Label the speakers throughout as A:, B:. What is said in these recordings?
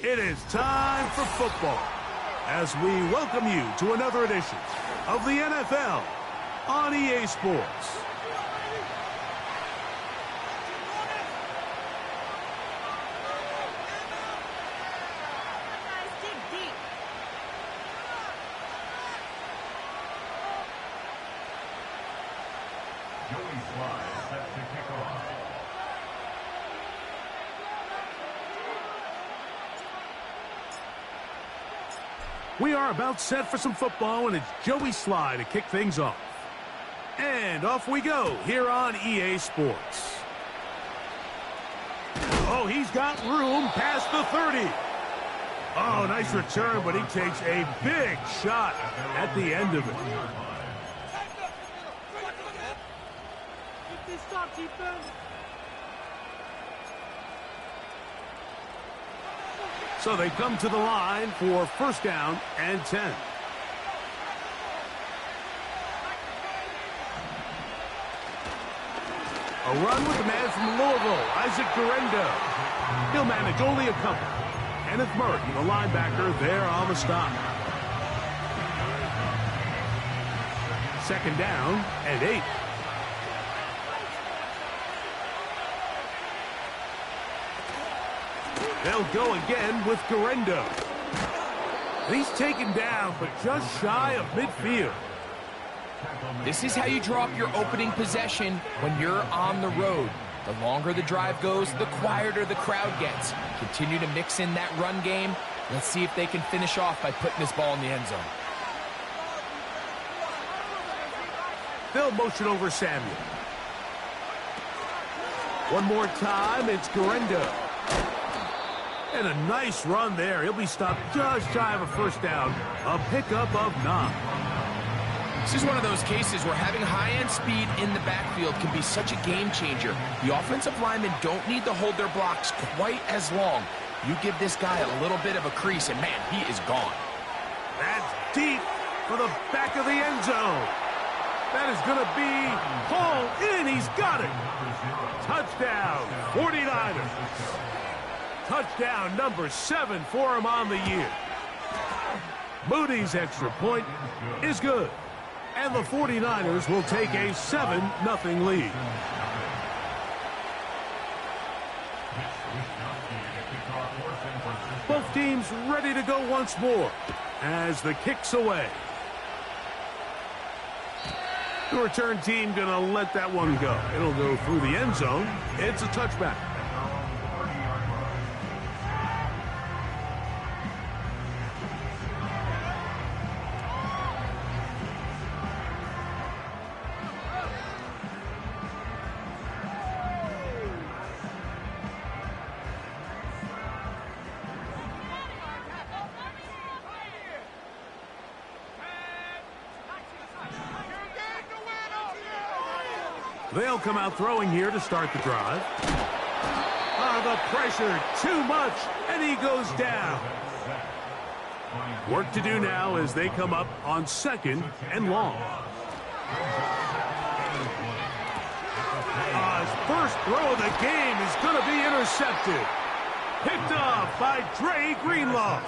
A: It is time for football as we welcome you to another edition of the NFL on EA Sports. We are about set for some football, and it's Joey Slye to kick things off. And off we go here on EA Sports. Oh, he's got room past the 30. Oh, nice return, but he takes a big shot at the end of it.
B: Stop, defense.
A: So they come to the line for first down and 10. A run with the man from Louisville, Isaac Guerendo. He'll manage only a couple. Kenneth Murray, the linebacker, there on the stop. Second down and 8. They'll go again with Guerendo. He's taken down, but just shy of midfield.
C: This is how you draw up your opening possession when you're on the road. The longer the drive goes, the quieter the crowd gets. Continue to mix in that run game. Let's see if they can finish off by putting this ball in the end zone.
A: They'll motion over Samuel. One more time, it's Guerendo. And a nice run there. He'll be stopped just shy of a first down. A pickup of 9.
C: This is one of those cases where having high-end speed in the backfield can be such a game changer. The offensive linemen don't need to hold their blocks quite as long. You give this guy a little bit of a crease, and man, he is gone.
A: That's deep for the back of the end zone. That is going to be hauled in. He's got it. Touchdown, 49ers. Touchdown number 7 for him on the year. Moody's extra point is good. And the 49ers will take a 7-0 lead. Both teams ready to go once more as the kick's away. The return team going to let that one go. It'll go through the end zone. It's a touchback. They'll come out throwing here to start the drive. Oh, the pressure, too much, and he goes down. Work to do now as they come up on second and long. His first throw of the game is going to be intercepted. Picked up by Dre Greenlaw.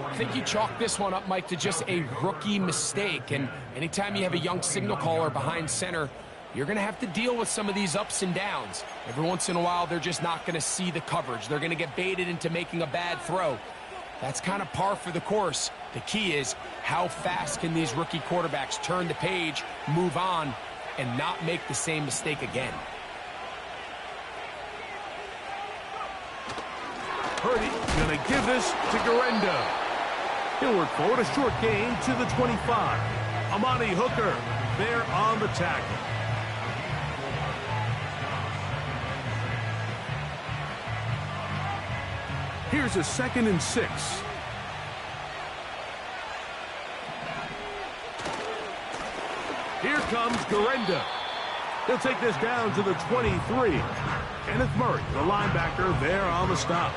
C: I think you chalk this one up, Mike, to just a rookie mistake. And anytime you have a young signal caller behind center, you're going to have to deal with some of these ups and downs. Every once in a while, they're just not going to see the coverage. They're going to get baited into making a bad throw. That's kind of par for the course. The key is how fast can these rookie quarterbacks turn the page, move on, and not make the same mistake again.
A: Purdy going to give this to Guerendo. He'll work forward, a short gain to the 25. Amani Hooker there on the tackle. Here's a 2nd and 6. Here comes Guerendo. He'll take this down to the 23. Kenneth Murray, the linebacker, there on the stop.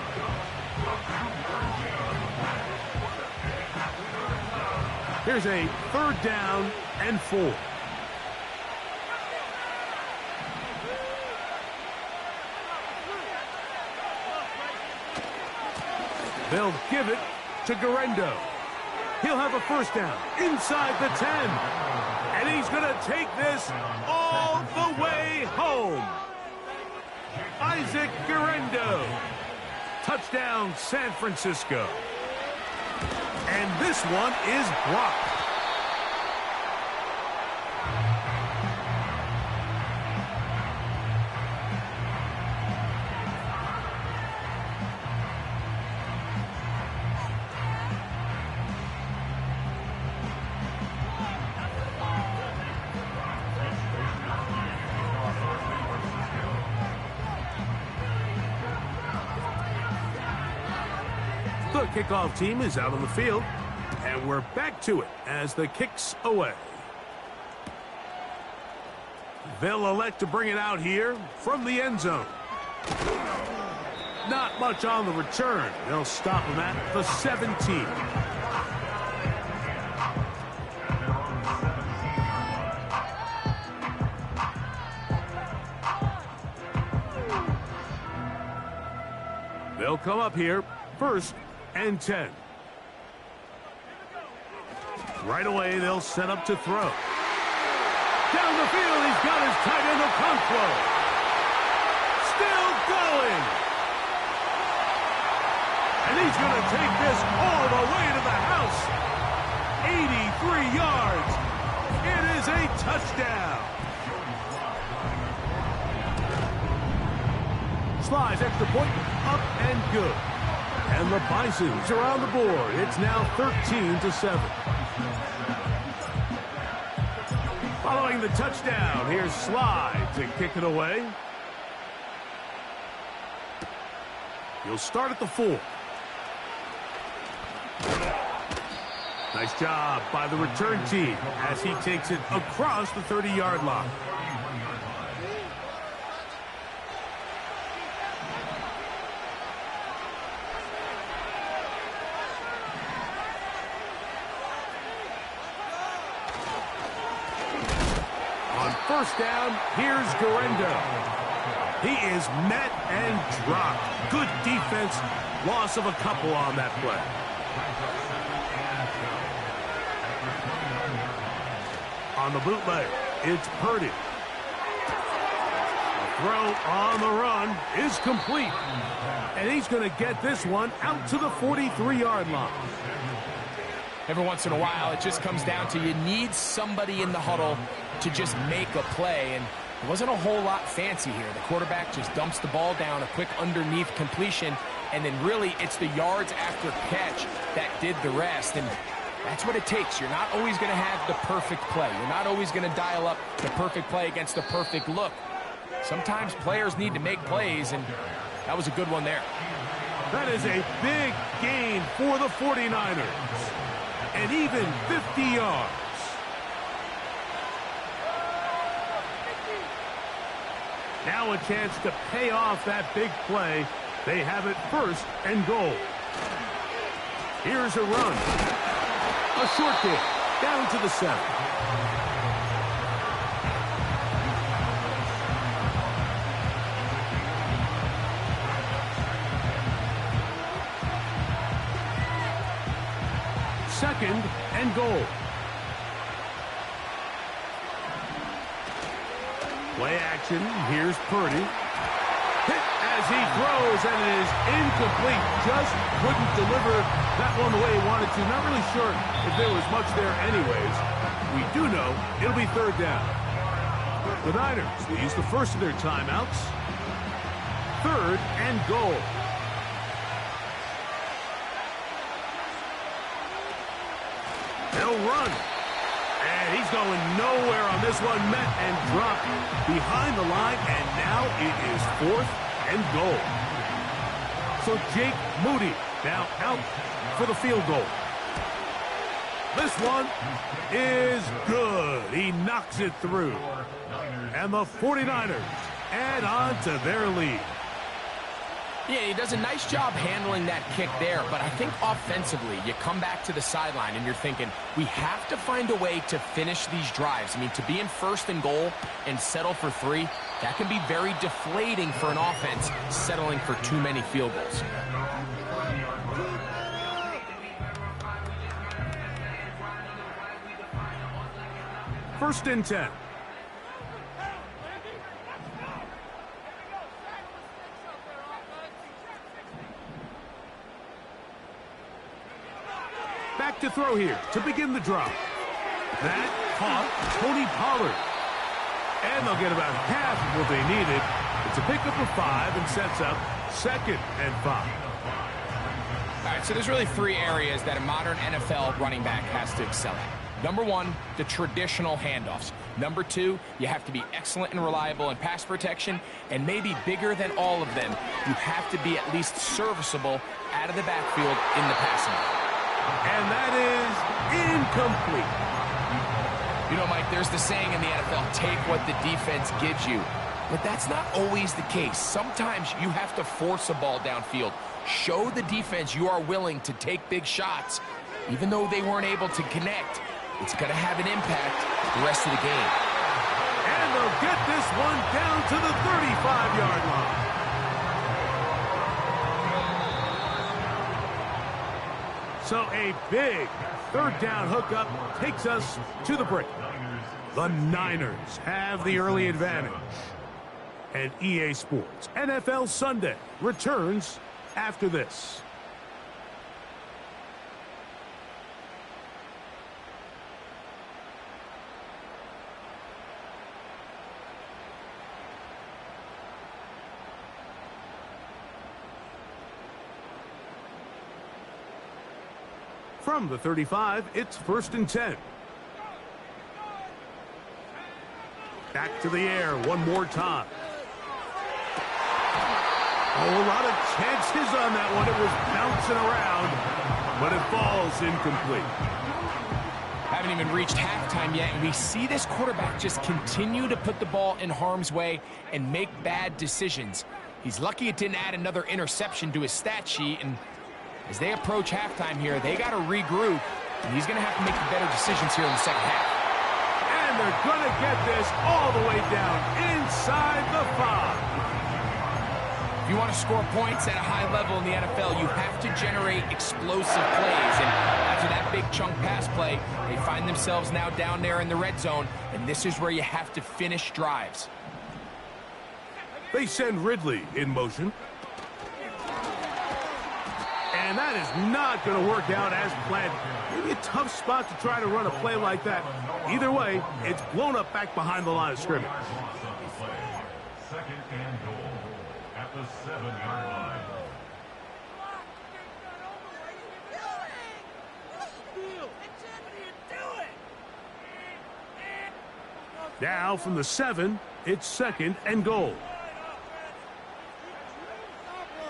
A: Here's a 3rd down and 4. They'll give it to Guerrero. He'll have a first down inside the 10. And he's going to take this all the way home. Isaac Guerrero. Touchdown, San Francisco. And this one is blocked. The kickoff team is out on the field, and we're back to it as the kick's away. They'll elect to bring it out here from the end zone. Not much on the return. They'll stop him at the 17. They'll come up here first and 10. Right away, they'll set up to throw. Down the field, he's got his tight end Okonkwo. Still going. And he's going to take this all the way to the house. 83 yards. It is a touchdown. Slides extra point, up and good. And the Bisons are on the board. It's now 13-7. Following the touchdown, here's Slide to kick it away. He'll start at the 4. Nice job by the return team as he takes it across the 30-yard line. First down, here's Guerrero. He is met and dropped. Good defense. Loss of a couple on that play. On the bootleg, it's Purdy. The throw on the run is complete. And he's going to get this one out to the 43-yard line.
C: Every once in a while, it just comes down to you need somebody in the huddle to just make a play, and it wasn't a whole lot fancy here. The quarterback just dumps the ball down, a quick underneath completion, and then really it's the yards after catch that did the rest, and that's what it takes. You're not always going to have the perfect play. You're not always going to dial up the perfect play against the perfect look. Sometimes players need to make plays, and that was a good one there.
A: That is a big gain for the 49ers. And even 50 yards. Now a chance to pay off that big play. They have it first and goal. Here's a run. A short kick down to the 7. Second and goal. Play action. Here's Purdy. Hit as he throws, and it is incomplete. Just couldn't deliver that one the way he wanted to. Not really sure if there was much there anyways. We do know it'll be third down. The Niners will use the first of their timeouts. Third and goal. They'll run. And he's going nowhere on this one. Met and dropped behind the line. And now it is fourth and goal. So Jake Moody now out for the field goal. This one is good. He knocks it through. And the 49ers add on to their lead.
C: Yeah, he does a nice job handling that kick there, but I think offensively, you come back to the sideline and you're thinking, we have to find a way to finish these drives. I mean, to be in first and goal and settle for 3, that can be very deflating for an offense settling for too many field goals.
A: First and 10. Back to throw here to begin the drop. That caught Tony Pollard. And they'll get about half of what they needed. It's a pickup of 5 and sets up 2nd and 5.
C: All right, so there's really 3 areas that a modern NFL running back has to excel at. Number 1, the traditional handoffs. Number 2, you have to be excellent and reliable in pass protection. And maybe bigger than all of them, you have to be at least serviceable out of the backfield in the passing game.
A: And that is incomplete.
C: You know, Mike, there's the saying in the NFL, take what the defense gives you. But that's not always the case. Sometimes you have to force a ball downfield. Show the defense you are willing to take big shots. Even though they weren't able to connect, it's going to have an impact the rest of the game.
A: And they'll get this one down to the 35-yard line. So a big 3rd down hookup takes us to the break. The Niners have the early advantage. And EA Sports NFL Sunday returns after this. From the 35, it's 1st and 10. Back to the air one more time. Oh, a lot of chances on that one. It was bouncing around, but it falls incomplete.
C: Haven't even reached halftime yet, and we see this quarterback just continue to put the ball in harm's way and make bad decisions. He's lucky it didn't add another interception to his stat sheet, and as they approach halftime here, they got to regroup, and he's going to have to make better decisions here in the second half.
A: And they're going to get this all the way down inside the 5.
C: If you want to score points at a high level in the NFL, you have to generate explosive plays. And after that big chunk pass play, they find themselves now down there in the red zone, and this is where you have to finish drives.
A: They send Ridley in motion. And that is not going to work out as planned. Maybe a tough spot to try to run a play like that. Either way, it's blown up back behind the line of scrimmage.
B: 2nd and goal at the 7-yard line.
A: Now from the 7, it's 2nd and goal.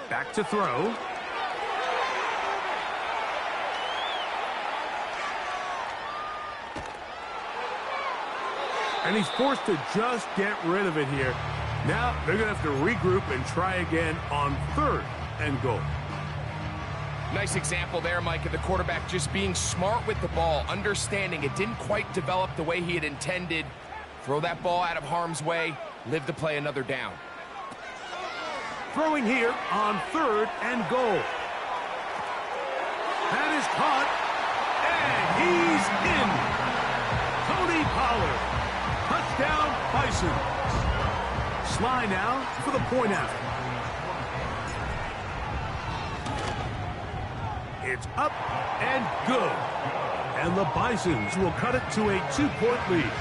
A: Back to throw. And he's forced to just get rid of it here. Now they're going to have to regroup and try again on 3rd and goal.
C: Nice example there, Mike, of the quarterback just being smart with the ball, understanding it didn't quite develop the way he had intended. Throw that ball out of harm's way, live to play another down.
A: Throwing here on 3rd and goal. That is caught, and he's in. Tony Pollard. Touchdown, Bisons. Sly now for the point after. It's up and good. And the Bisons will cut it to a 2-point lead.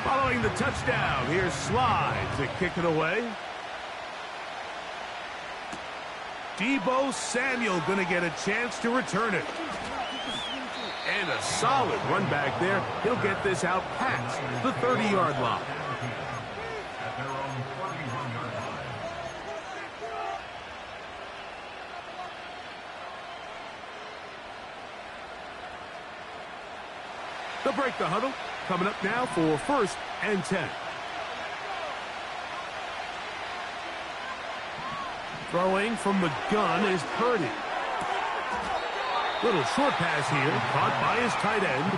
A: Following the touchdown, here's Sly to kick it away. Deebo Samuel going to get a chance to return it. And a solid run back there. He'll get this out past the 30-yard line. They'll break the huddle. Coming up now for 1st and 10. Throwing from the gun is Purdy. Little short pass here, caught by his tight end.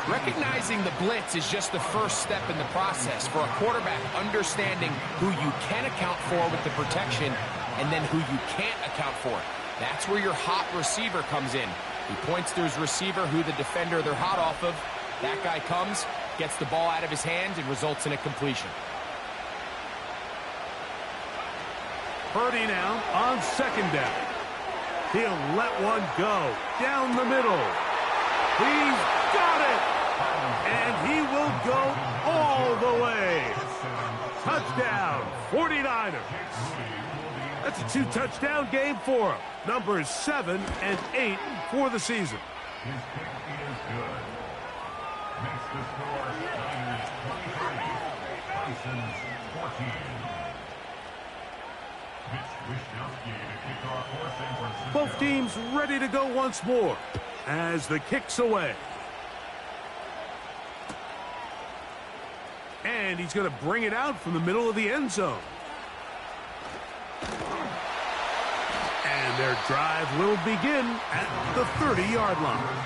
C: Recognizing the blitz is just the first step in the process for a quarterback, understanding who you can account for with the protection and then who you can't account for. That's where your hot receiver comes in. He points to his receiver, who the defender they're hot off of. That guy comes, gets the ball out of his hand, and results in a completion.
A: Purdy now on second down. He'll let one go down the middle. He's got it! And he will go all the way. Touchdown, 49ers. That's a two-touchdown game for him. Numbers 7 and 8 for the season.
B: His kick is good. Makes the score Niners 23, Bisons 14. Mitch Wishnowsky to kick off for San Francisco.
A: Both teams ready to go once more as the kick's away. And he's going to bring it out from the middle of the end zone. And their drive will begin at the 30-yard line.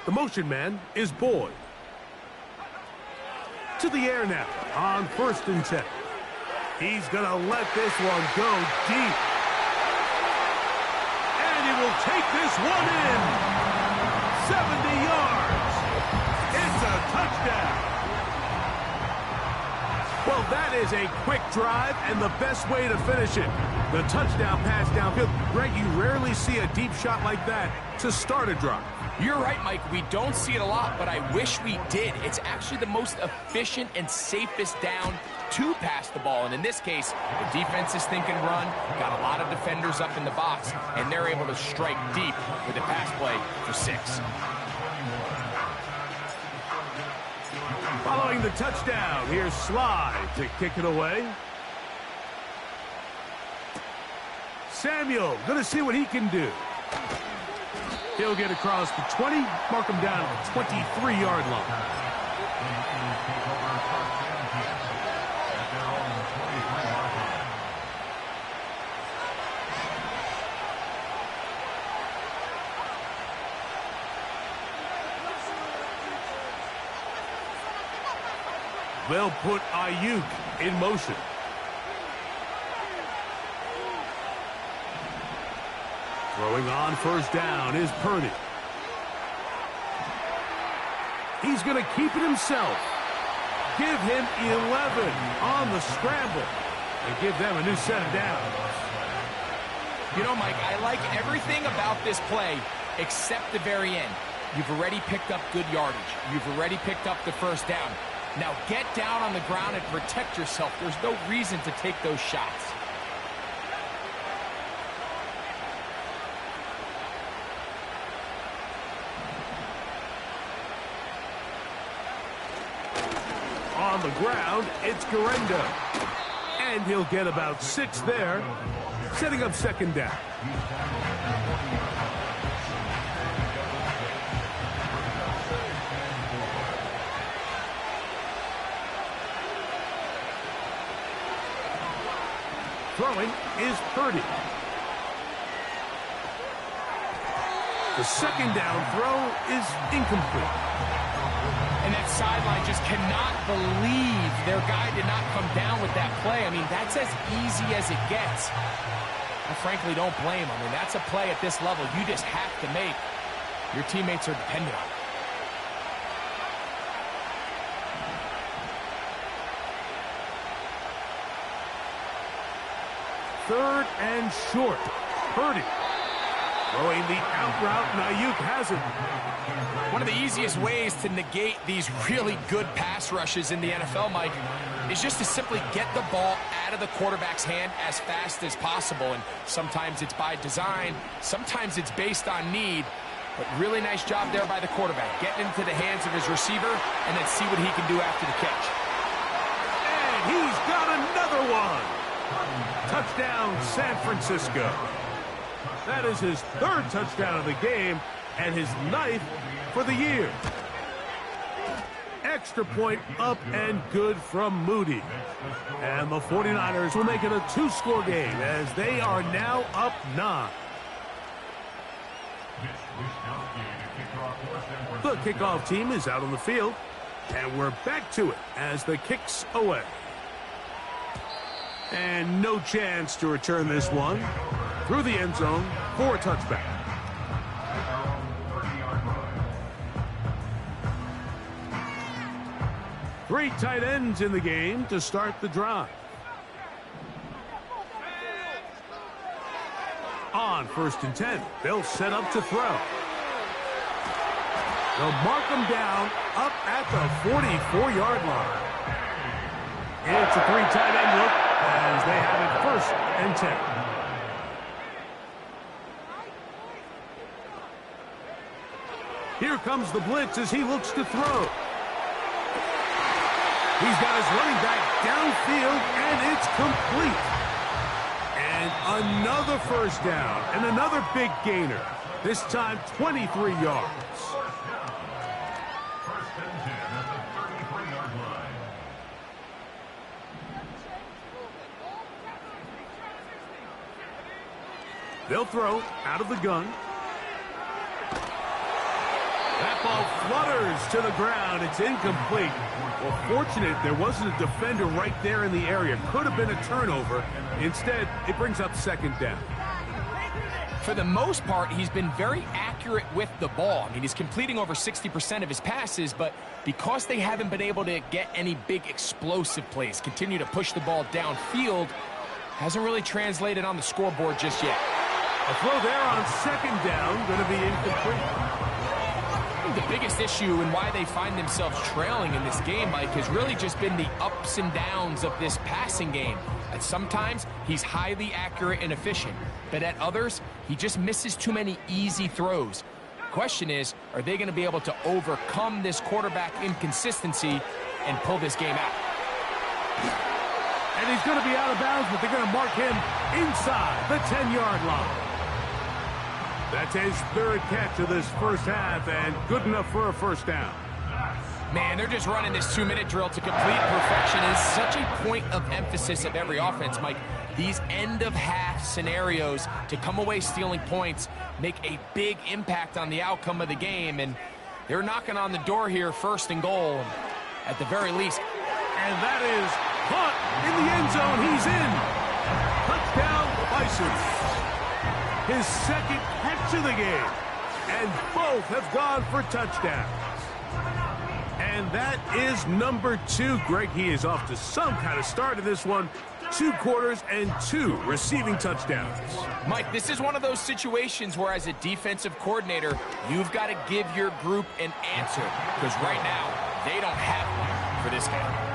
A: The motion man is Boyd. To the air now on 1st and 10. He's going to let this one go deep. And he will take this one in. 70 yards. It's a touchdown. Well, that is a quick drive and the best way to finish it. The touchdown pass downfield. Greg, you rarely see a deep shot like that to start a drive.
C: You're right, Mike. We don't see it a lot, but I wish we did. It's actually the most efficient and safest down to pass the ball. And in this case, the defense is thinking run, got a lot of defenders up in the box, and they're able to strike deep with a pass play for 6.
A: Following the touchdown, here's Slide to kick it away. Samuel, going to see what he can do. He'll get across the 20, mark him down at the 23-yard line. They'll put Ayuk in motion. Throwing on 1st down is Purdy. He's going to keep it himself. Give him 11 on the scramble and give them a new set of downs.
C: You know, Mike, I like everything about this play except the very end. You've already picked up good yardage. You've already picked up the 1st down. Now get down on the ground and protect yourself. There's no reason to take those shots.
A: On the ground, it's Guerendo. And he'll get about 6 there, setting up 2nd down. Throwing is Purdy. The 2nd down throw is incomplete.
C: And that sideline just cannot believe their guy did not come down with that play. I mean, that's as easy as it gets. I frankly don't blame him. I mean, that's a play at this level you just have to make. Your teammates are dependent on it.
A: 3rd and short. Purdy throwing the out route, and Ayuk has it.
C: One of the easiest ways to negate these really good pass rushes in the NFL, Mike, is just to simply get the ball out of the quarterback's hand as fast as possible. And sometimes it's by design, sometimes it's based on need. But really nice job there by the quarterback, getting into the hands of his receiver and then see what he can do after the catch.
A: And he's got another one. Touchdown, San Francisco. That is his 3rd touchdown of the game and his 9th for the year. extra point up and good from Moody. And the 49ers will make it a 2-score game as they are now up 9. The kickoff team is out on the field, and we're back to it as the kick's away. And no chance to return this one through the end zone for a touchback. Three tight ends in the game to start the drive. On 1st and 10, they'll set up to throw. They'll mark them down up at the 44-yard line. It's a 3 tight end look as they have it 1st and 10. Here comes the blitz as he looks to throw. He's got his running back downfield, and it's complete. And another first down, and another big gainer. This time 23 yards. They'll throw out of the gun. That ball flutters to the ground. It's incomplete. Well, fortunate there wasn't a defender right there in the area. Could have been a turnover. Instead, it brings up 2nd down.
C: For the most part, he's been very accurate with the ball. I mean, he's completing over 60% of his passes, but because they haven't been able to get any big explosive plays, continue to push the ball downfield, hasn't really translated on the scoreboard just yet.
A: A throw there on 2nd down, going to be incomplete.
C: The biggest issue and why they find themselves trailing in this game, Mike, has really just been the ups and downs of this passing game. At sometimes, he's highly accurate and efficient, but at others, he just misses too many easy throws. Question is, are they going to be able to overcome this quarterback inconsistency and pull this game out?
A: And he's going to be out of bounds, but they're going to mark him inside the 10-yard line. That's his 3rd catch of this first half, and good enough for a first down.
C: Man, they're just running this 2-minute drill to complete perfection. It's such a point of emphasis of every offense, Mike. These end-of-half scenarios to come away stealing points make a big impact on the outcome of the game, and they're knocking on the door here, 1st and goal, at the very least.
A: And that is caught in the end zone. He's in. Touchdown, Bison. His 2nd catch of the game. And both have gone for touchdowns. And that is number 2. Greg, he is off to some kind of start in this one. 2 quarters and 2 receiving touchdowns.
C: Mike, this is one of those situations where as a defensive coordinator, you've got to give your group an answer. Because right now, they don't have one for this game.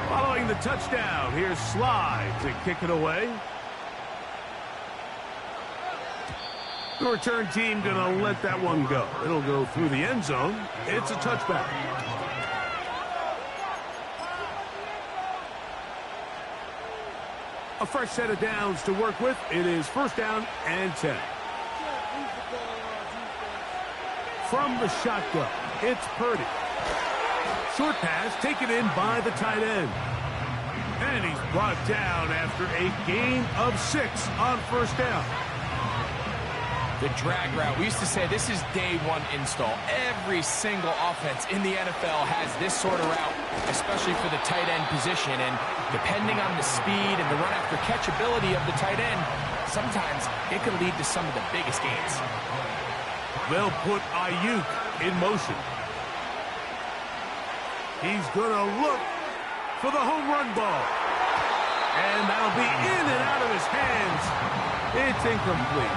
A: Following the touchdown, here's Slide to kick it away. The return team going to let that one go. It'll go through the end zone. It's a touchback. A fresh set of downs to work with. It is 1st down and 10. From the shotgun, it's Purdy. Short pass taken in by the tight end. And he's brought down after a gain of 6 on 1st down.
C: The drag route. We used to say this is day 1 install. Every single offense in the NFL has this sort of route, especially for the tight end position. And depending on the speed and the run after catch ability of the tight end, sometimes it can lead to some of the biggest gains.
A: They'll put Ayuk in motion. He's going to look for the home run ball. And that'll be in and out of his hands. It's incomplete.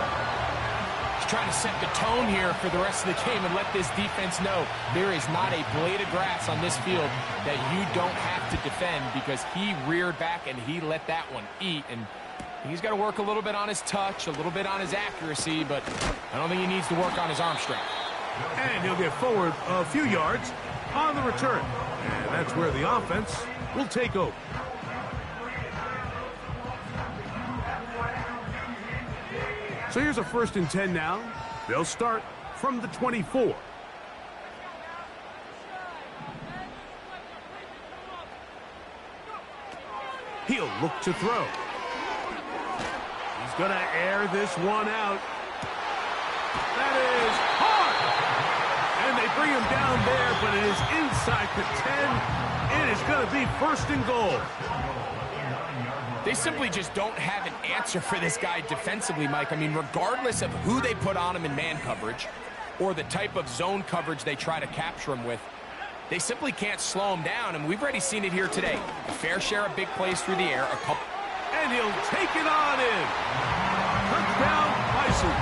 C: He's trying to set the tone here for the rest of the game and let this defense know there is not a blade of grass on this field that you don't have to defend, because he reared back and he let that one eat. And he's got to work a little bit on his touch, a little bit on his accuracy, but I don't think he needs to work on his arm strength.
A: And he'll get forward a few yards on the return. And that's where the offense will take over. So here's a 1st and 10 now. They'll start from the 24. He'll look to throw. He's going to air this one out. That is hard. And they bring him down there, but it is inside the 10. It is going to be 1st and goal.
C: They simply just don't have an answer for this guy defensively, Mike. I mean, regardless of who they put on him in man coverage or the type of zone coverage they try to capture him with, they simply can't slow him down, and we've already seen it here today. A fair share of big plays through the air.
A: And he'll take it on in. Touchdown, Bison.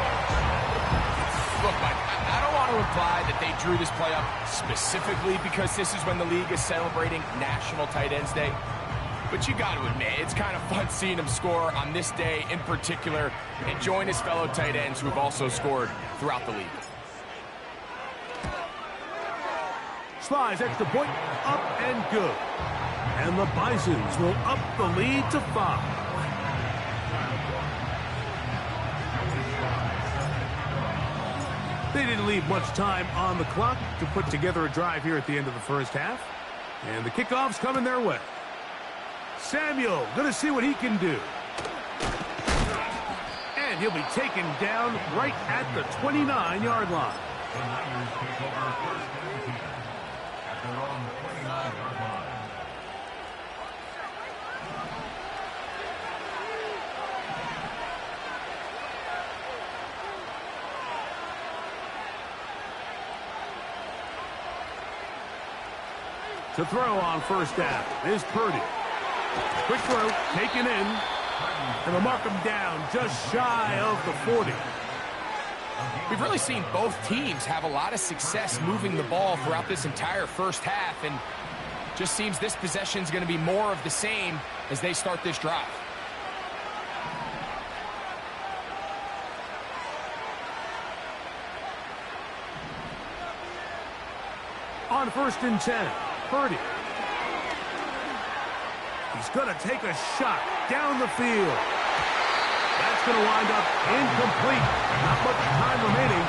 C: Look, Mike, I don't want to imply that they drew this play up specifically because this is when the league is celebrating National Tight Ends Day. But you got to admit, it's kind of fun seeing him score on this day in particular and join his fellow tight ends who have also scored throughout the league.
A: Slides extra point, up and good. And the Bisons will up the lead to 5. They didn't leave much time on the clock to put together a drive here at the end of the 1st half. And the kickoff's coming their way. Samuel gonna see what he can do. And he'll be taken down right at the 29-yard line.
B: The Niners take over 1st and 10 at their own 29-yard line.
A: To throw on 1st down is Purdy. Quick throw, taken in, and they'll mark him down just shy of the 40.
C: We've really seen both teams have a lot of success moving the ball throughout this entire 1st half, and just seems this possession is going to be more of the same as they start this drive.
A: On 1st and 10, Purdy. He's going to take a shot down the field. That's going to wind up incomplete. Not much time remaining.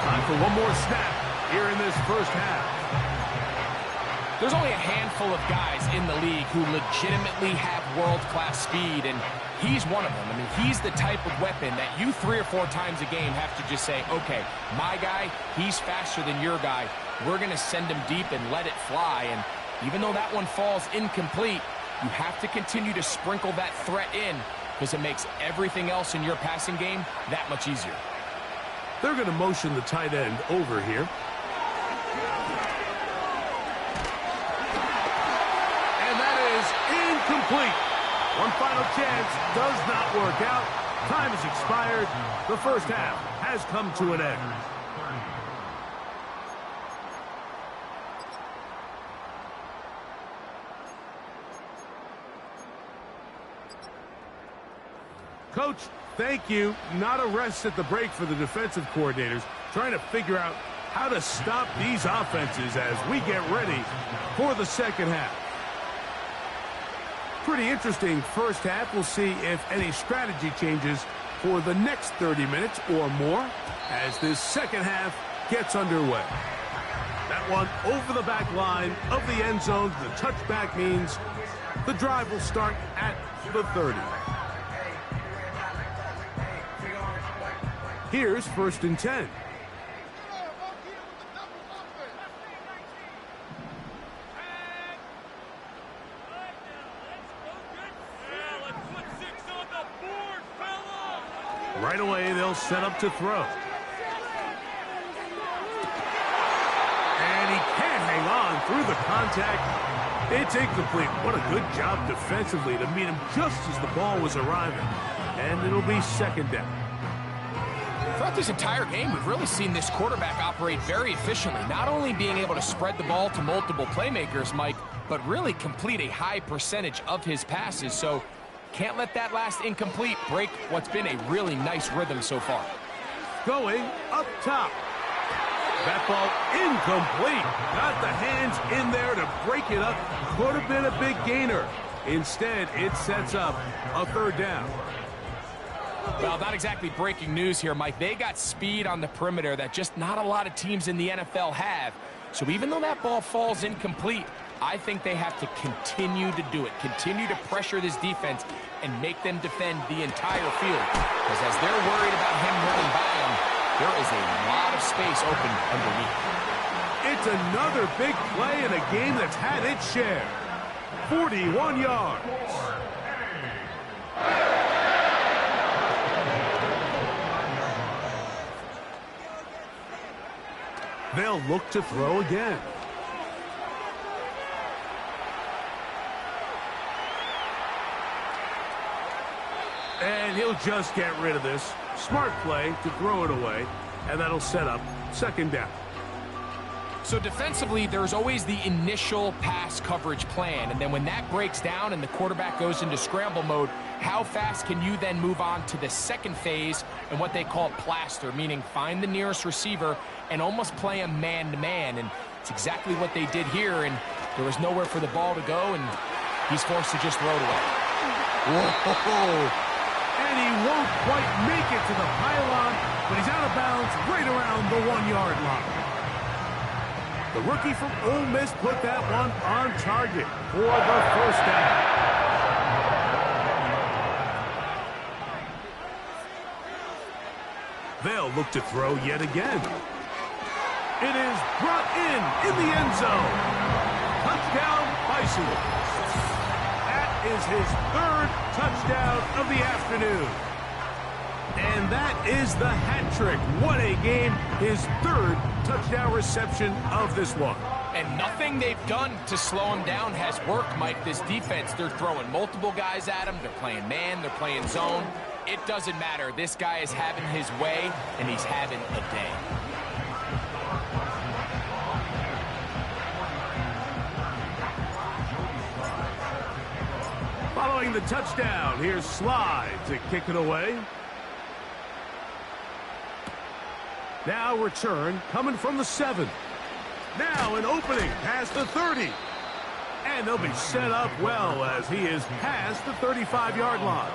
A: Time for one more snap here in this 1st half.
C: There's only a handful of guys in the league who legitimately have world-class speed, and he's one of them. I mean, he's the type of weapon that you 3 or 4 times a game have to just say, okay, my guy, he's faster than your guy. We're going to send him deep and let it fly, and even though that one falls incomplete, you have to continue to sprinkle that threat in because it makes everything else in your passing game that much easier.
A: They're going to motion the tight end over here. And that is incomplete. One final chance does not work out. Time has expired. The 1st half has come to an end. Coach, thank you. Not a rest at the break for the defensive coordinators, trying to figure out how to stop these offenses as we get ready for the 2nd half. Pretty interesting 1st half. We'll see if any strategy changes for the next 30 minutes or more as this 2nd half gets underway. That one over the back line of the end zone. The touchback means the drive will start at the 30. Here's 1st and 10. Right away, they'll set up to throw. And he can't hang on through the contact. It's incomplete. What a good job defensively to meet him just as the ball was arriving. And it'll be 2nd down.
C: Throughout this entire game, we've really seen this quarterback operate very efficiently, not only being able to spread the ball to multiple playmakers, Mike, but really complete a high percentage of his passes. So can't let that last incomplete break what's been a really nice rhythm so far.
A: Going up top. That ball incomplete. Got the hands in there to break it up. Could have been a big gainer. Instead, it sets up a 3rd down.
C: Well, not exactly breaking news here, Mike. They got speed on the perimeter that just not a lot of teams in the NFL have. So even though that ball falls incomplete, I think they have to continue to do it, continue to pressure this defense and make them defend the entire field. Because as they're worried about him running by them, there is a lot of space open underneath.
A: It's another big play in a game that's had its share. 41 yards. They'll look to throw again. And he'll just get rid of this. Smart play to throw it away, and that'll set up second down.
C: So defensively, there's always the initial pass coverage plan, and then when that breaks down and the quarterback goes into scramble mode, how fast can you then move on to the second phase and what they call plaster, meaning find the nearest receiver and almost play a man-to-man, and it's exactly what they did here, and there was nowhere for the ball to go, and he's forced to just throw it away.
A: Whoa! And he won't quite make it to the pylon, but he's out of bounds right around the 1-yard line. The rookie from Ole Miss put that one on target for the first down. They'll look to throw yet again. It is brought in the end zone. Touchdown, Bison. That is his third touchdown of the afternoon. And that is the hat trick. What a game. His third touchdown reception of this one.
C: And nothing they've done to slow him down has worked, Mike. This defense, they're throwing multiple guys at him. They're playing man. They're playing zone. It doesn't matter. This guy is having his way, and he's having a day.
A: Following the touchdown, here's Slide to kick it away. Now return coming from the 7. Now an opening past the 30. And they'll be set up well as he is past the 35-yard line.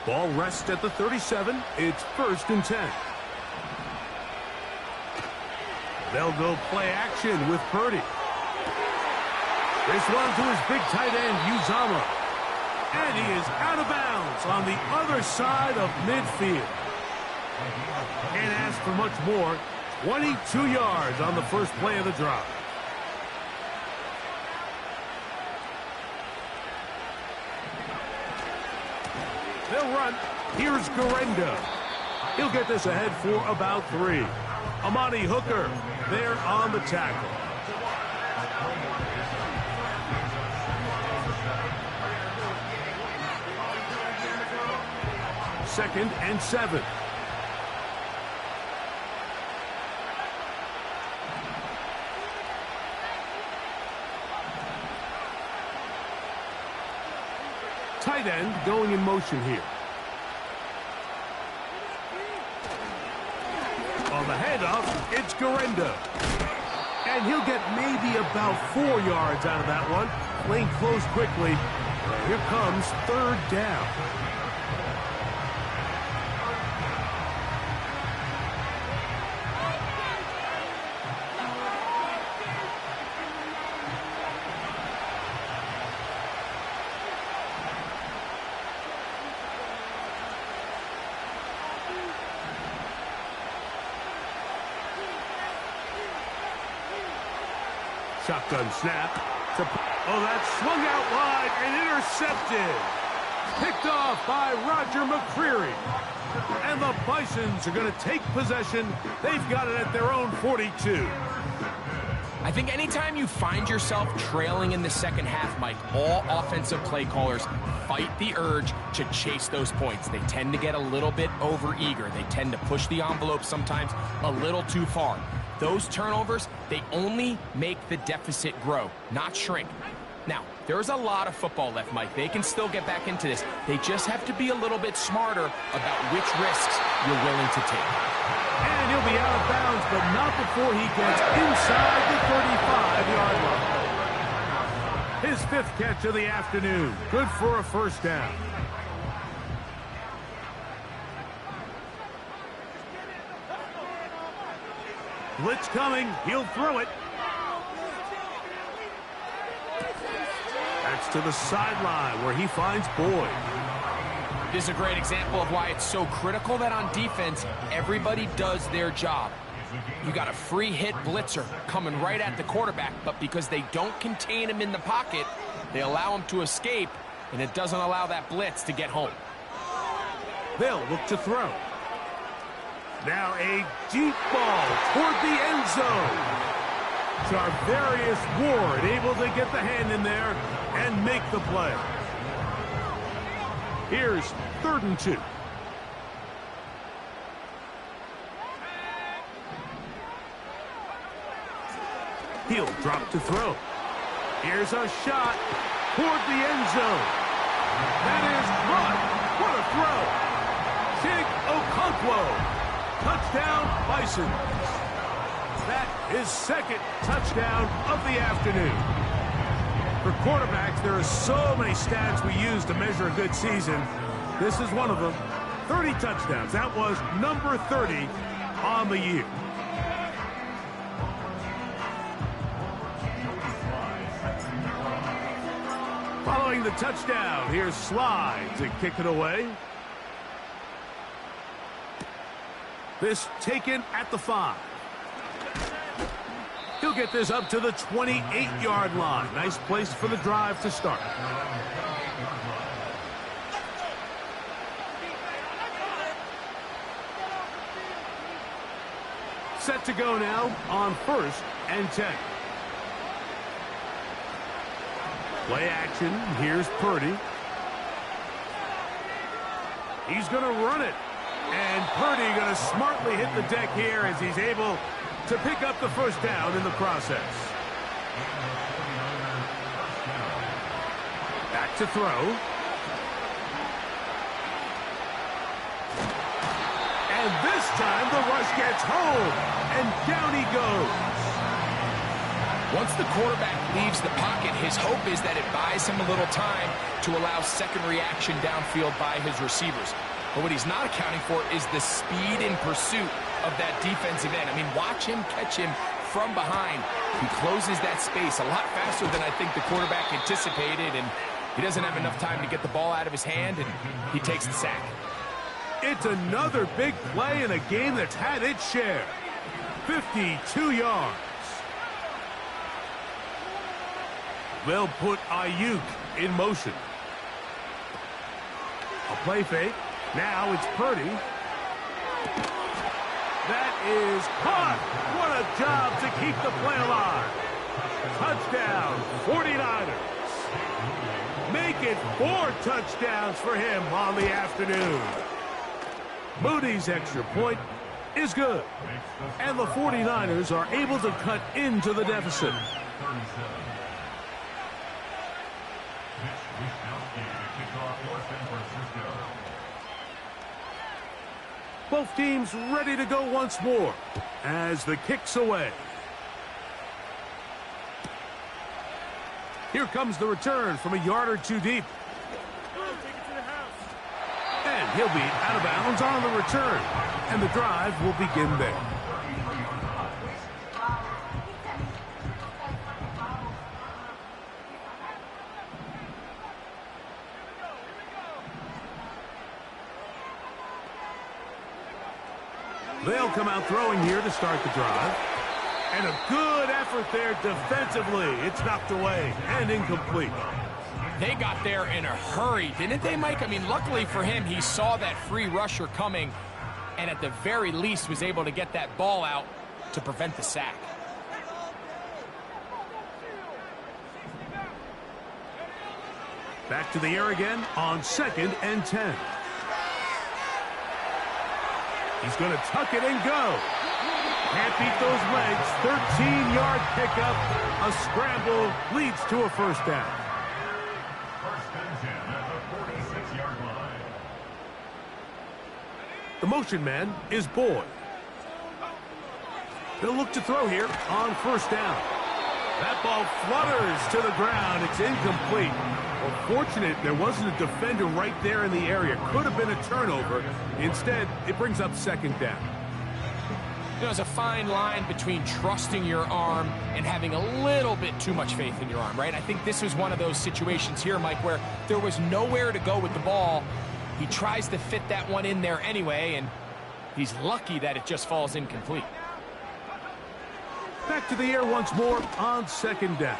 A: Ball rests at the 37. It's 1st and 10. They'll go play action with Purdy. This one to his big tight end, Uzama. And he is out of bounds on the other side of midfield. Can't ask for much more. 22 yards on the first play of the drive. They'll run. Here's Garendo. He'll get this ahead for about 3. Amani Hooker there on the tackle. Second and 7. Tight end going in motion here. On the handoff, it's Garendo. And he'll get maybe about 4 yards out of that one. Playing close quickly. Here comes 3rd down. Shotgun snap. Oh, that's swung out wide and intercepted. Picked off by Roger McCreary. And the Bisons are going to take possession. They've got it at their own 42.
C: I think anytime you find yourself trailing in the second half, Mike, all offensive play callers fight the urge to chase those points. They tend to get a little bit overeager. They tend to push the envelope sometimes a little too far. Those turnovers, they only make the deficit grow, not shrink. Now, there's a lot of football left, Mike. They can still get back into this. They just have to be a little bit smarter about which risks you're willing to take.
A: And he'll be out of bounds, but not before he gets inside the 35-yard line. His 5th catch of the afternoon. Good for a first down. Blitz coming. He'll throw it. That's to the sideline where he finds Boyd.
C: This is a great example of why it's so critical that on defense, everybody does their job. You got a free hit blitzer coming right at the quarterback, but because they don't contain him in the pocket, they allow him to escape, and it doesn't allow that blitz to get home.
A: They'll look to throw. Now a deep ball toward the end zone. Charvarius Ward able to get the hand in there and make the play. Here's 3rd and 2. He'll drop to throw. Here's a shot toward the end zone. That is caught. What a throw. Chig Okonkwo. Touchdown, Bisons. That is 2nd touchdown of the afternoon. For quarterbacks, there are so many stats we use to measure a good season. This is one of them. 30 touchdowns. That was number 30 on the year. Following the touchdown, here's Slide to kick it away. This taken at the 5. He'll get this up to the 28-yard line. Nice place for the drive to start. Set to go now on 1st and 10. Play action. Here's Purdy. He's going to run it. And Purdy going to smartly hit the deck here as he's able to pick up the first down in the process. Back to throw. And this time the rush gets home. And down he goes.
C: Once the quarterback leaves the pocket, his hope is that it buys him a little time to allow second reaction downfield by his receivers. But what he's not accounting for is the speed in pursuit of that defensive end. I mean, watch him catch him from behind. He closes that space a lot faster than I think the quarterback anticipated, and he doesn't have enough time to get the ball out of his hand, and he takes the sack.
A: It's another big play in a game that's had its share. 52 yards. They'll put Ayuk in motion. A play fake. Now it's Purdy. That is caught. What a job to keep the play alive. Touchdown, 49ers. Make it 4 touchdowns for him on the afternoon. Moody's extra point is good. And the 49ers are able to cut into the deficit. Both teams ready to go once more as the kick's away. Here comes the return from a yard or two deep. And he'll be out of bounds on the return. And the drive will begin there. They'll come out throwing here to start the drive. And a good effort there defensively. It's knocked away and incomplete.
C: They got there in a hurry, didn't they, Mike? I mean, luckily for him, he saw that free rusher coming and at the very least was able to get that ball out to prevent the sack.
A: Back to the air again on 2nd and 10. He's going to tuck it and go. Can't beat those legs. 13-yard pickup. A scramble leads to a first down.
B: First and 10 at the 46-yard line.
A: The motion man is Boyd. He'll look to throw here on first down. That ball flutters to the ground. It's incomplete. Well, fortunate there wasn't a defender right there in the area. Could have been a turnover. Instead, it brings up second down.
C: There's a fine line between trusting your arm and having a little bit too much faith in your arm, right? I think this was one of those situations here, Mike, where there was nowhere to go with the ball. He tries to fit that one in there anyway, and he's lucky that it just falls incomplete.
A: Back to the air once more on second down.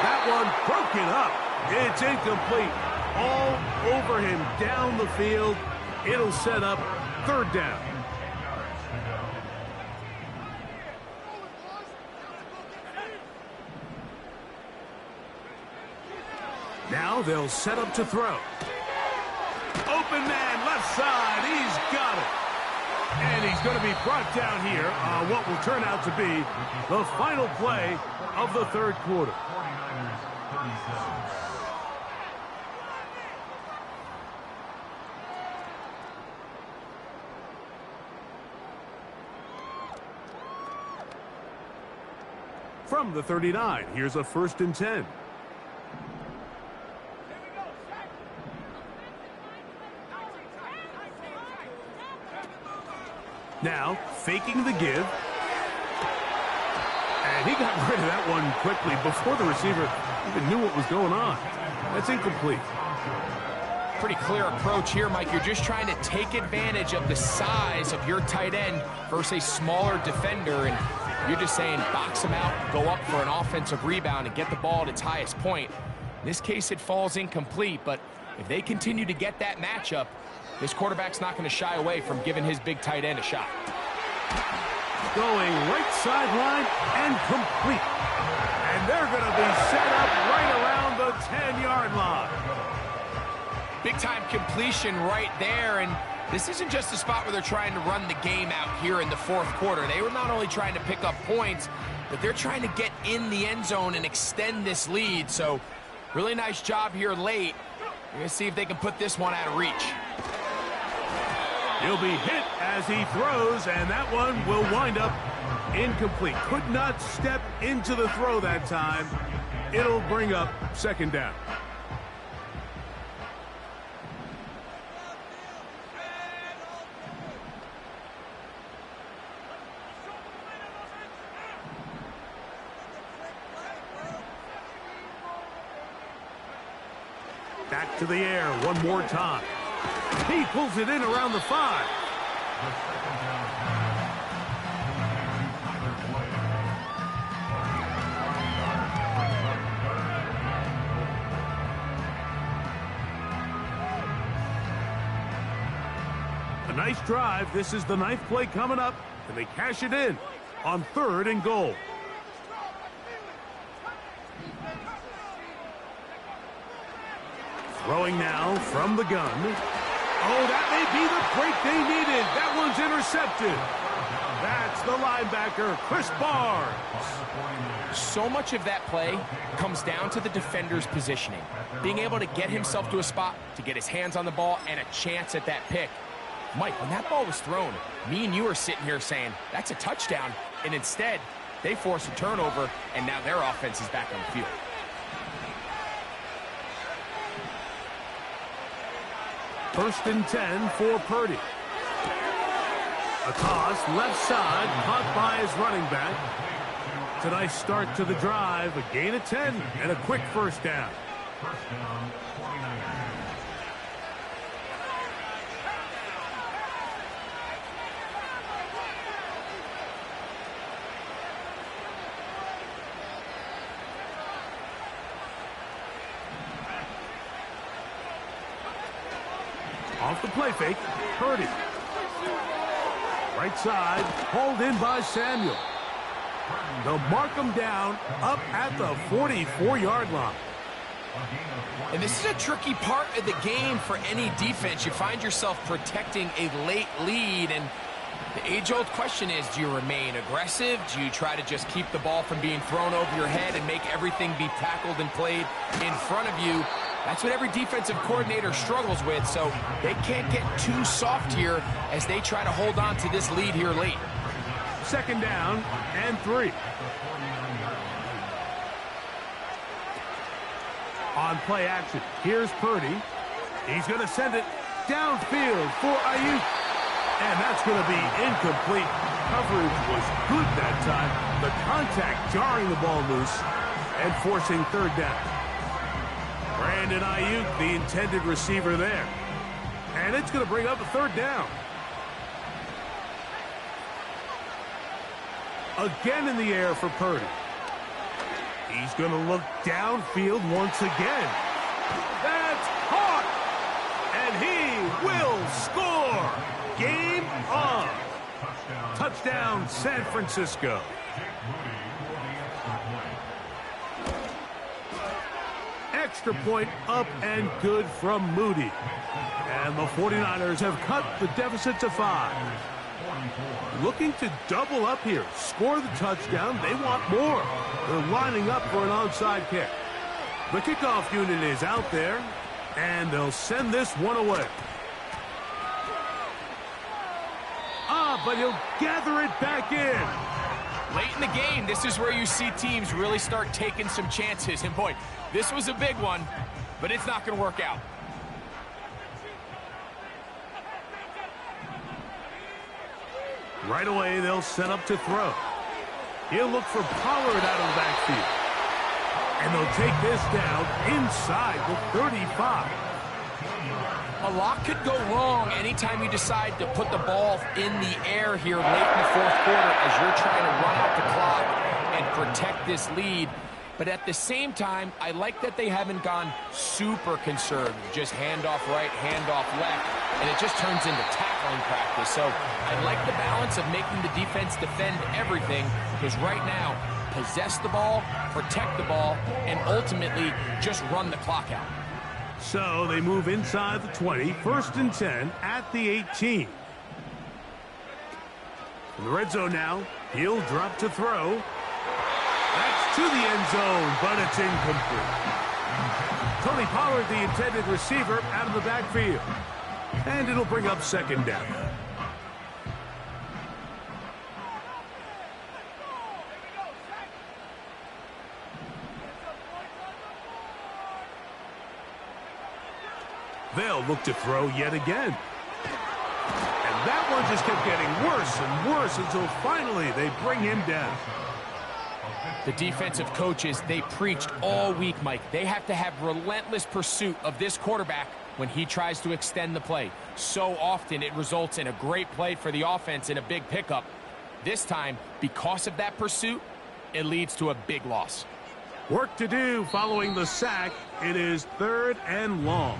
A: That one broken up. It's incomplete. All over him down the field. It'll set up third down. Now they'll set up to throw. Open man, left side. He's got it. And he's going to be brought down here on what will turn out to be the final play of the third quarter.
B: 49ers 37.
A: From the 39, here's a first and 10. Now, faking the give. And he got rid of that one quickly before the receiver even knew what was going on. That's incomplete.
C: Pretty clear approach here, Mike. You're just trying to take advantage of the size of your tight end versus a smaller defender, and you're just saying box him out, go up for an offensive rebound, and get the ball at its highest point. In this case, it falls incomplete, but if they continue to get that matchup, this quarterback's not going to shy away from giving his big tight end a shot.
A: Going right sideline and complete. And they're going to be set up right around the 10-yard line.
C: Big-time completion right there, and this isn't just a spot where they're trying to run the game out here in the fourth quarter. They were not only trying to pick up points, but they're trying to get in the end zone and extend this lead. So really nice job here late. We're going to see if they can put this one out of reach.
A: He'll be hit as he throws, and that one will wind up incomplete. Could not step into the throw that time. It'll bring up second down. Back to the air one more time. He pulls it in around the 5.
B: The second down pass. Tyler Boyd.
A: A nice drive. This is the 9th play coming up, and they cash it in on 3rd and goal. Throwing now from the gun. Oh, that may be the break they needed. That one's intercepted. That's the linebacker, Chris Barnes.
C: So much of that play comes down to the defender's positioning. Being able to get himself to a spot, to get his hands on the ball, and a chance at that pick. Mike, when that ball was thrown, me and you are sitting here saying, that's a touchdown. And instead, they force a turnover, and now their offense is back on the field.
A: First and 10 for Purdy. A toss, left side, caught by his running back. It's a nice start to the drive, a gain of 10, and a quick first down.
B: First down, 49ers.
A: Off the play fake, Purdy. Right side, hauled in by Samuel. They'll mark him down up at the 44-yard line.
C: And this is a tricky part of the game for any defense. You find yourself protecting a late lead, and The age-old question is, do you remain aggressive? Do you try to just keep the ball from being thrown over your head and make everything be tackled and played in front of you? That's what every defensive coordinator struggles with, so they can't get too soft here as they try to hold on to this lead here late.
A: Second down and 3. On play action, here's Purdy. He's going to send it downfield for Ayuk. And that's going to be incomplete. Coverage was good that time. The contact jarring the ball loose and forcing third down. Brandon Ayuk, the intended receiver there. And it's going to bring up a third down. Again in the air for Purdy. He's going to look downfield once again. That's caught! And he will score! Game on! Touchdown, San Francisco. Extra point up and good from Moody. And the 49ers have cut the deficit to 5. Looking to double up here. Score the touchdown. They want more. They're lining up for an onside kick. The kickoff unit is out there, and they'll send this one away. But he'll gather it back in.
C: Late in the game, this is where you see teams really start taking some chances. And boy, this was a big one, but it's not going to work out.
A: Right away, they'll set up to throw. He'll look for Pollard out of the backfield. And they'll take this down inside the 35.
C: A lot could go wrong anytime you decide to put the ball in the air here late in the fourth quarter as you're trying to run out the clock and protect this lead. But at the same time, I like that they haven't gone super conservative. Just handoff right, handoff left, and it just turns into tackling practice. So I like the balance of making the defense defend everything, because right now, possess the ball, protect the ball, and ultimately just run the clock out.
A: So they move inside the 20, 1st and 10 at the 18. In the red zone now, he'll drop to throw. That's to the end zone, but it's incomplete. Tony Pollard, the intended receiver, out of the backfield. And it'll bring up second down. They'll look to throw yet again. And that one just kept getting worse and worse until finally they bring him down.
C: The defensive coaches, they preached all week, Mike. They have to have relentless pursuit of this quarterback when he tries to extend the play. So often it results in a great play for the offense and a big pickup. This time, because of that pursuit, it leads to a big loss.
A: Work to do following the sack. It is 3rd and long.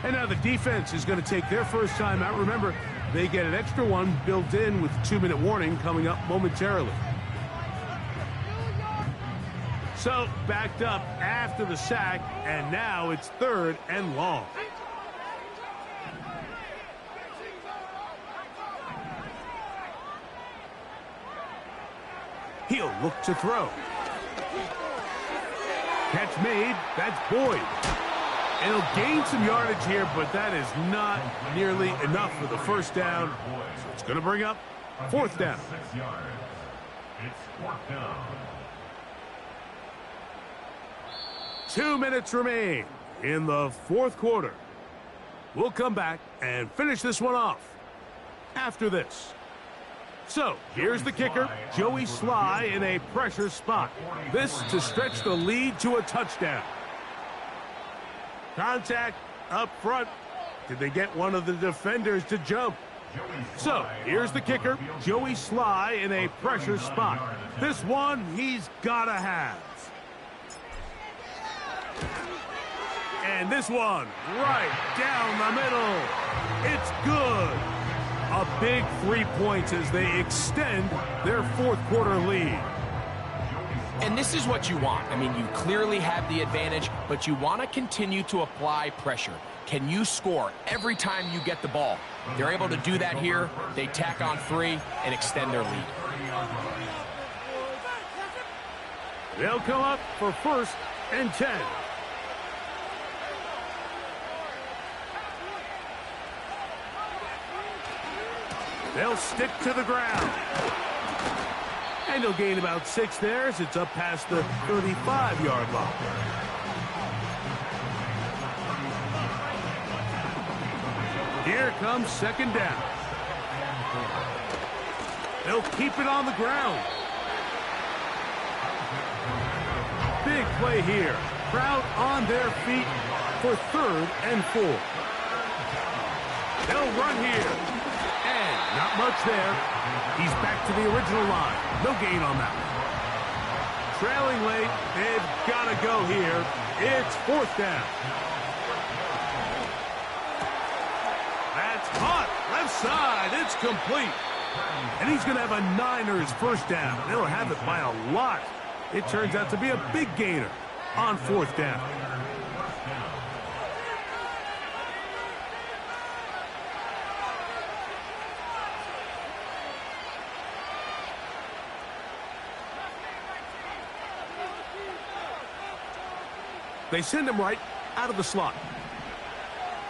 A: And now the defense is going to take their first time out. Remember, they get an extra one built in with 2-minute warning coming up momentarily. So, backed up after the sack, and now it's 3rd and long. He'll look to throw. Catch made. That's Boyd. And he'll gain some yardage here, but that is not nearly enough for the first down. So it's going to bring up 4th down.
B: 6 yards. It's 4th down.
A: 2 minutes remain in the 4th quarter. We'll come back and finish this one off after this. So, here's the kicker, Joey Sly in a pressure spot. This to stretch the lead to a touchdown. Contact up front. Did they get one of the defenders to jump? So, here's the kicker, Joey Sly in a pressure spot. This one he's got to have. And this one right down the middle. It's good. A big 3 points as they extend their 4th quarter lead.
C: And this is what you want. I mean, you clearly have the advantage, but you want to continue to apply pressure. can you score every time you get the ball? They're able to do that here. They tack on 3 and extend their lead.
A: They'll come up for 1st and 10. They'll stick to the ground. And he'll gain about 6 there as it's up past the 35-yard line. Here comes 2nd down. They'll keep it on the ground. Big play here. Crowd on their feet for 3rd and 4. They'll run here. And not much there. He's back to the original line. No gain on that one. Trailing late. They've got to go here. It's 4th down. That's hot. Left side. It's complete. And he's going to have a Niners 1st down. They'll have it by a lot. It turns out to be a big gainer on 4th down. They send him right out of the slot.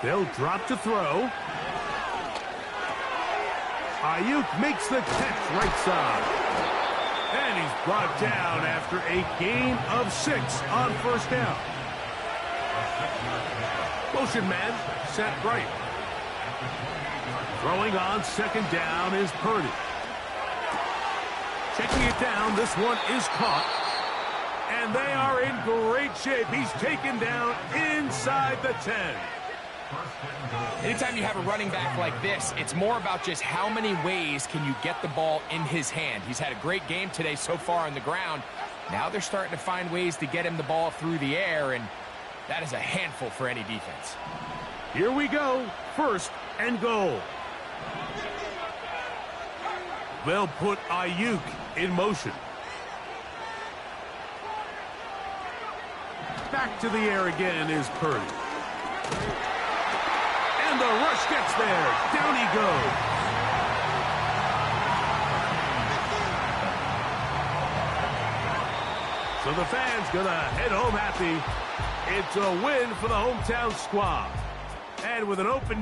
A: They'll drop to throw. Ayuk makes the catch right side. And he's brought down after a gain of 6 on 1st down. Motion man set right. Throwing on 2nd down is Purdy. Checking it down. This one is caught. And they are in great shape. He's taken down inside the 10.
C: Anytime you have a running back like this, it's more about just how many ways can you get the ball in his hand. He's had a great game today so far on the ground. Now they're starting to find ways to get him the ball through the air, and that is a handful for any defense.
A: Here we go. 1st and goal. They'll put Ayuk in motion. Back to the air again is Purdy. And the rush gets there. Down he goes. So the fans gonna head home happy. It's a win for the hometown squad. And with an open